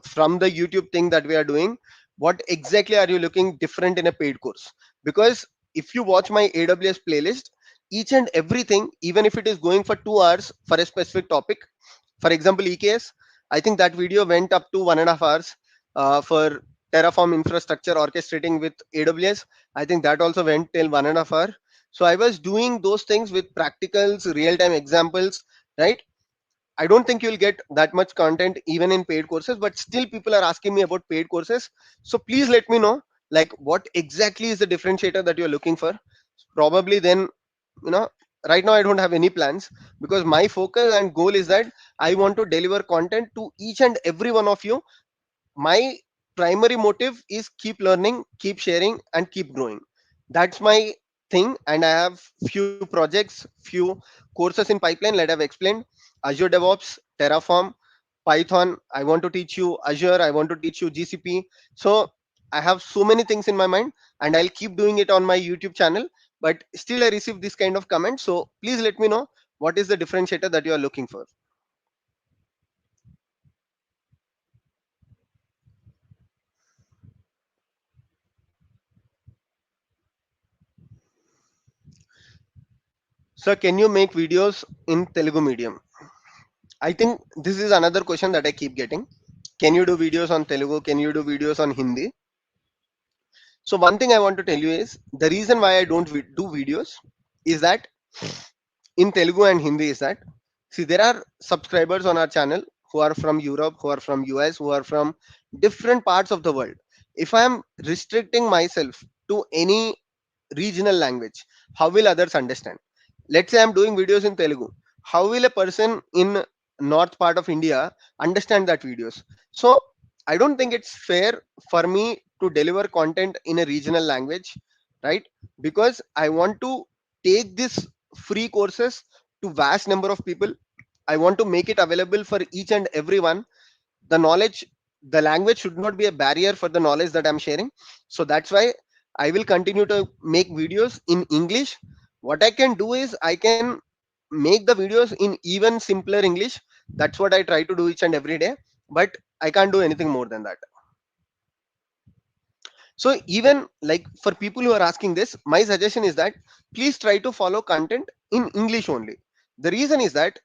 Speaker 1: from the YouTube thing that we are doing, what exactly are you looking different in a paid course? Because if you watch my AWS playlist, each and everything, even if it is going for 2 hours for a specific topic, for example, EKS, I think that video went up to 1.5 hours for Terraform infrastructure orchestrating with AWS. I think that also went till 1.5 hour. So I was doing those things with practicals, real-time examples, right? I don't think you'll get that much content even in paid courses, but still people are asking me about paid courses. So please let me know, like, what exactly is the differentiator that you're looking for. Probably then, you know, right now I don't have any plans, because my focus and goal is that I want to deliver content to each and every one of you. My primary motive is keep learning, keep sharing, and keep growing. That's my thing. And I have few projects, few courses in pipeline, like I've explained: Azure DevOps, Terraform, Python. I want to teach you Azure, I want to teach you GCP. So I have so many things in my mind, and I'll keep doing it on my YouTube channel. But still I receive this kind of comment, so please let me know what is the differentiator that you are looking for. So can you make videos in Telugu medium? I think this is another question that I keep getting. Can you do videos on Telugu? Can you do videos on Hindi? So one thing I want to tell you is the reason why I don't do videos is that in Telugu and Hindi is that, see, there are subscribers on our channel who are from Europe, who are from US, who are from different parts of the world. If I am restricting myself to any regional language, how will others understand? Let's say I'm doing videos in Telugu. How will a person in north part of India understand that videos? So I don't think it's fair for me to deliver content in a regional language, right? Because I want to take this free courses to vast number of people. I want to make it available for each and everyone. The knowledge, the language should not be a barrier for the knowledge that I'm sharing. So that's why I will continue to make videos in English. What I can do is I can make the videos in even simpler English. That's what I try to do each and every day, but I can't do anything more than that. So even like for people who are asking this, my suggestion is that please try to follow content in English only. The reason is that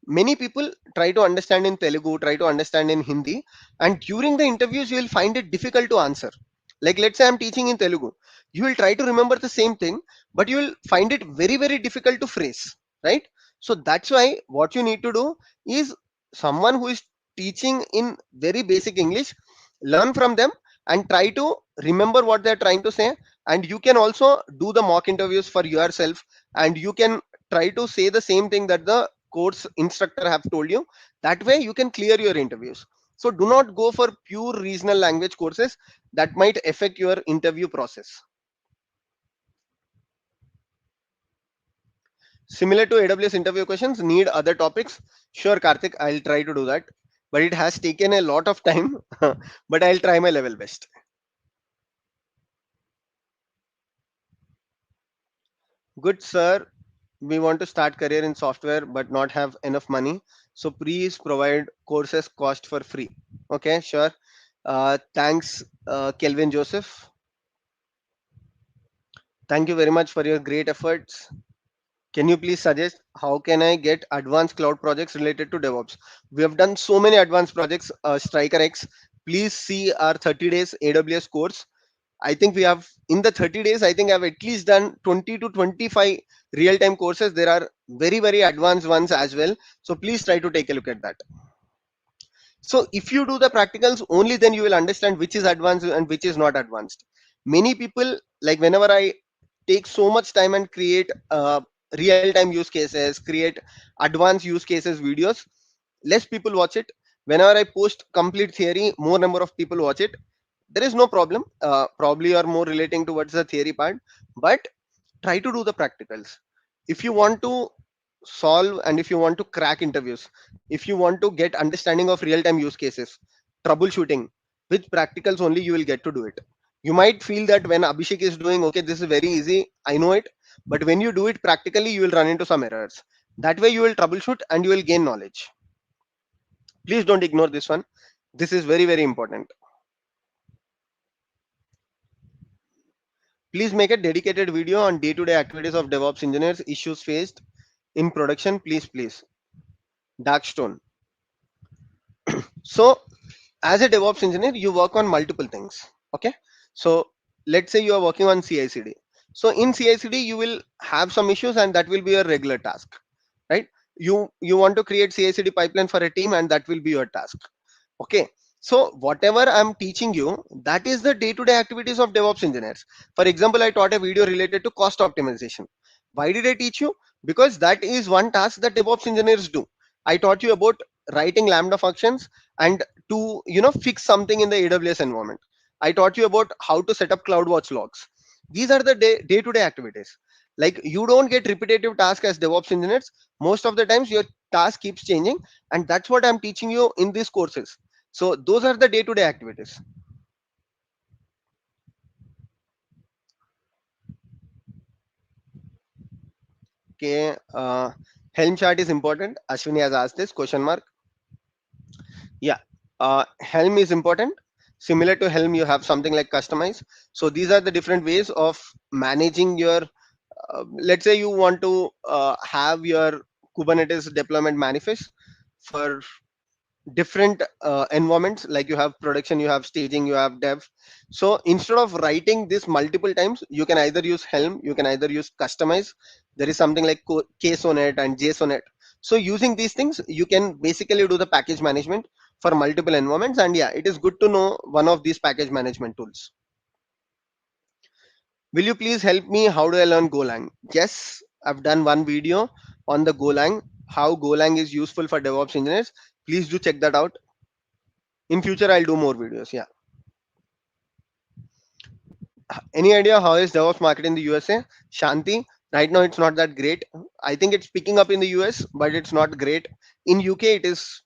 Speaker 1: many people try to understand in Telugu, try to understand in Hindi, and during the interviews you will find it difficult to answer. Like, let's say I'm teaching in Telugu, you will try to remember the same thing, but you will find it very very difficult to phrase, right? So that's why what you need to do is someone who is teaching in very basic English, learn from them and try to remember what they're trying to say. And you can also do the mock interviews for yourself, and you can try to say the same thing that the course instructor have told you. That way you can clear your interviews. So do not go for pure regional language courses that might affect your interview process. Similar to AWS interview questions, need other topics? Sure, Karthik, I'll try to do that, but it has taken a lot of time. But I'll try my level best. Good sir, we want to start career in software but not have enough money, so please provide courses cost for free. Okay, sure. Thanks, Kelvin Joseph. Thank you very much for your great efforts. Can you please suggest how can I get advanced cloud projects related to DevOps? We have done so many advanced projects. Striker X, please see our 30 days AWS course. I think we have, in the 30 days, I think I've at least done 20 to 25 real time courses. There are very, very advanced ones as well. So please try to take a look at that. So if you do the practicals, only then you will understand which is advanced and which is not advanced. Many people, like, whenever I take so much time and create real time use cases, create advanced use cases videos, less people watch it. Whenever I post complete theory, more number of people watch it. There is no problem. Probably you are more relating towards the theory part, but try to do the practicals. If you want to solve and if you want to crack interviews, if you want to get understanding of real time use cases, troubleshooting with practicals only, you will get to do it. You might feel that when Abhishek is doing, okay, this is very easy, I know it, but when you do it practically, you will run into some errors. That way, you will troubleshoot and you will gain knowledge. Please don't ignore this one. This is very, very important. Please make a dedicated video on day-to-day activities of DevOps engineers, issues faced in production. Please. Darkstone. So as a DevOps engineer, you work on multiple things. Okay. So let's say you are working on CI/CD. So in CI/CD, you will have some issues, and that will be a regular task, right? You want to create CI/CD pipeline for a team, and that will be your task. Okay. So whatever I'm teaching you, that is the day-to-day activities of DevOps engineers. For example, I taught a video related to cost optimization. Why did I teach you? Because that is one task that DevOps engineers do. I taught you about writing Lambda functions and to fix something in the AWS environment. I taught you about how to set up CloudWatch logs. These are the day-to-day activities. Like, you don't get repetitive tasks as DevOps engineers. Most of the times your task keeps changing, and that's what I'm teaching you in these courses. So those are the day-to-day activities. Okay. Helm chart is important. Ashwini has asked this question mark. Yeah. Helm is important. Similar to Helm, you have something like customize. So these are the different ways of managing your. Let's say you want to have your Kubernetes deployment manifest for different environments, like you have production, you have staging, you have dev. So instead of writing this multiple times, you can either use Helm, you can either use customize. There is something like KSONet and JSONet. So using these things, you can basically do the package management for multiple environments. And yeah, it is good to know one of these package management tools. Will you please help me, how do I learn Golang? Yes, I've done one video on the Golang, how Golang is useful for DevOps engineers. Please do check that out. In future, I'll do more videos. Yeah. Any idea how is DevOps market in the USA? Shanti, right now it's not that great. I think it's picking up in the US, but it's not great. In UK, it is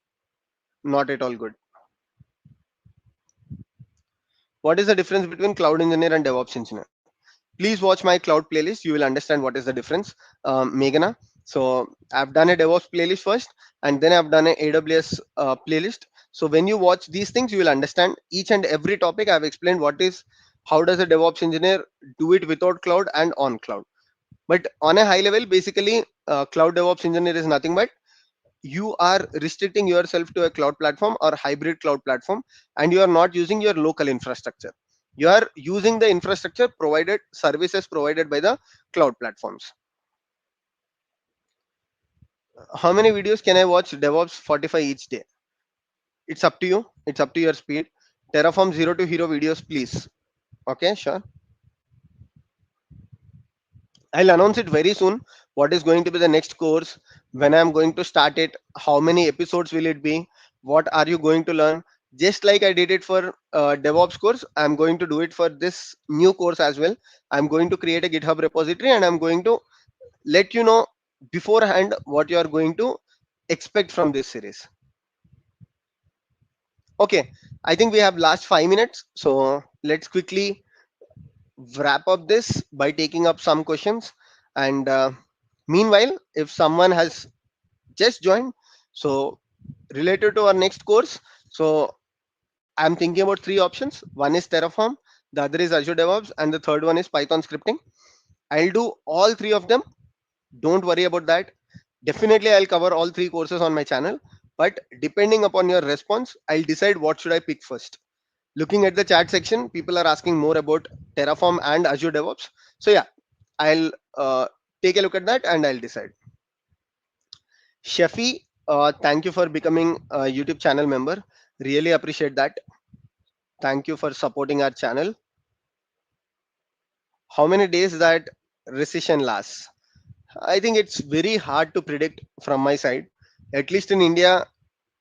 Speaker 1: not at all good. What is the difference between cloud engineer and DevOps engineer? Please watch my cloud playlist. You will understand what is the difference. Meghana. So I've done a DevOps playlist first, and then I've done a AWS playlist. So when you watch these things, you will understand each and every topic. I've explained what is, how does a DevOps engineer do it without cloud and on cloud. But on a high level, basically, cloud DevOps engineer is nothing but you are restricting yourself to a cloud platform or hybrid cloud platform, and you are not using your local infrastructure. You are using the infrastructure provided, services provided by the cloud platforms. How many videos can I watch DevOps 45 each day? It's up to you. It's up to your speed. Terraform zero to hero videos, please. Okay, sure. I'll announce it very soon. What is going to be the next course? When I'm going to start it? How many episodes will it be? What are you going to learn? Just like I did it for DevOps course, I'm going to do it for this new course as well. I'm going to create a GitHub repository, and I'm going to let you know beforehand what you are going to expect from this series. Okay, I think we have last 5 minutes, so let's quickly wrap up this by taking up some questions. And meanwhile, if someone has just joined, so related to our next course, so I'm thinking about three options. One is Terraform, the other is Azure DevOps, and the third one is Python scripting. I'll do all three of them. Don't worry about that. Definitely, I'll cover all three courses on my channel. But depending upon your response, I'll decide what should I pick first. Looking at the chat section, people are asking more about Terraform and Azure DevOps. So yeah, I'll take a look at that and I'll decide. Shafi, thank you for becoming a YouTube channel member. Really appreciate that. Thank you for supporting our channel. How many days that recession lasts? I think it's very hard to predict from my side. At least in India,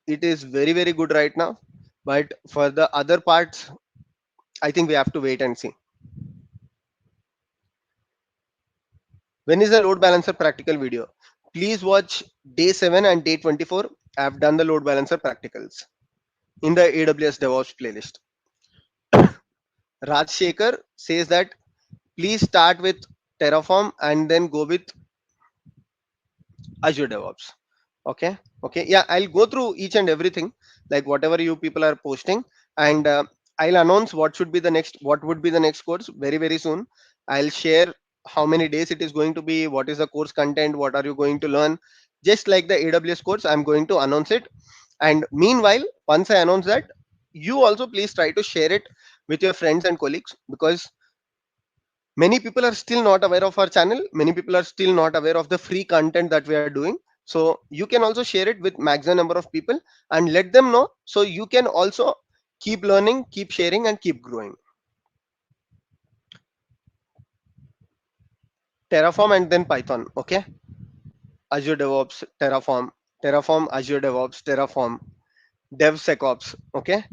Speaker 1: it is very, very good right now. But for the other parts, I think we have to wait and see. When is the load balancer practical video? please watch day 7 and day 24. I've done the load balancer practicals in the AWS DevOps playlist. Raj Shekhar says that please start with Terraform and then go with Azure DevOps. Okay, okay, yeah, I'll go through each and everything, like whatever you people are posting, and I'll announce what would be the next course very very soon. I'll share how many days it is going to be, what is the course content, what are you going to learn. Just like the AWS course, I'm going to announce it. And meanwhile, once I announce that, you also please try to share it with your friends and colleagues, because many people are still not aware of our channel, many people are still not aware of the free content that we are doing. So you can also share it with maximum number of people and let them know, so you can also keep learning, keep sharing, and keep growing. Terraform and then Python. Okay, Azure DevOps, Terraform, Azure DevOps, Terraform, DevSecOps. Okay,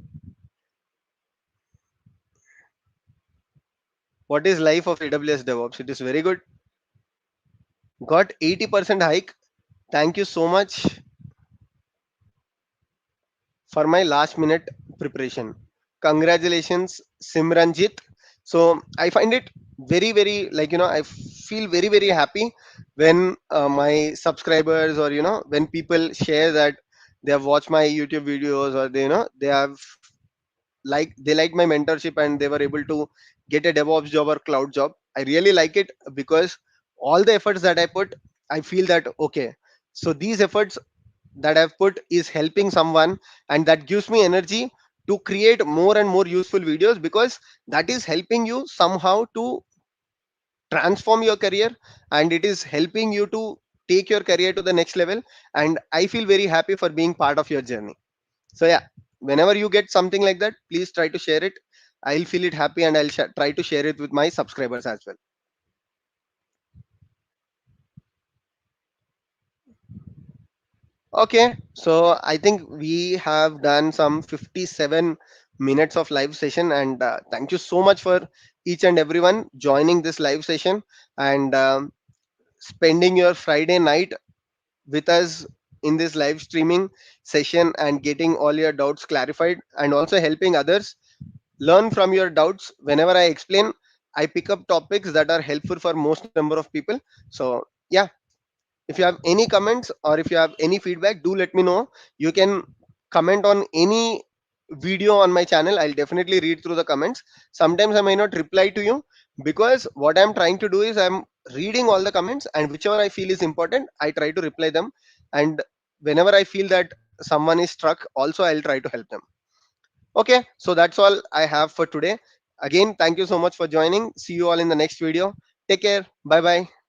Speaker 1: what is life of AWS DevOps? It is very good. Got 80% hike. Thank you so much for my last minute preparation. Congratulations, Simranjit. So I find it very, very, like, I feel very, very happy when my subscribers, or, when people share that they have watched my YouTube videos, or they have they like my mentorship and they were able to get a DevOps job or cloud job. I really like it because all the efforts that I put, I feel that, okay, so these efforts that I've put is helping someone, and that gives me energy to create more and more useful videos, because that is helping you somehow to transform your career, and it is helping you to take your career to the next level. And I feel very happy for being part of your journey. So yeah, whenever you get something like that, please try to share it. I'll feel it happy, and I'll try to share it with my subscribers as well. Okay, so I think we have done some 57 minutes of live session, and thank you so much for each and everyone joining this live session, and spending your Friday night with us in this live streaming session, and getting all your doubts clarified, and also helping others learn from your doubts. Whenever I explain, I pick up topics that are helpful for most number of people. So yeah, if you have any comments or if you have any feedback, do let me know. You can comment on any video on my channel. I'll definitely read through the comments. Sometimes I may not reply to you, because what I'm trying to do is I'm reading all the comments, and whichever I feel is important, I try to reply them. And whenever I feel that someone is struck, also I'll try to help them. Okay, so that's all I have for today. Again, thank you so much for joining. See you all in the next video. Take care. Bye bye.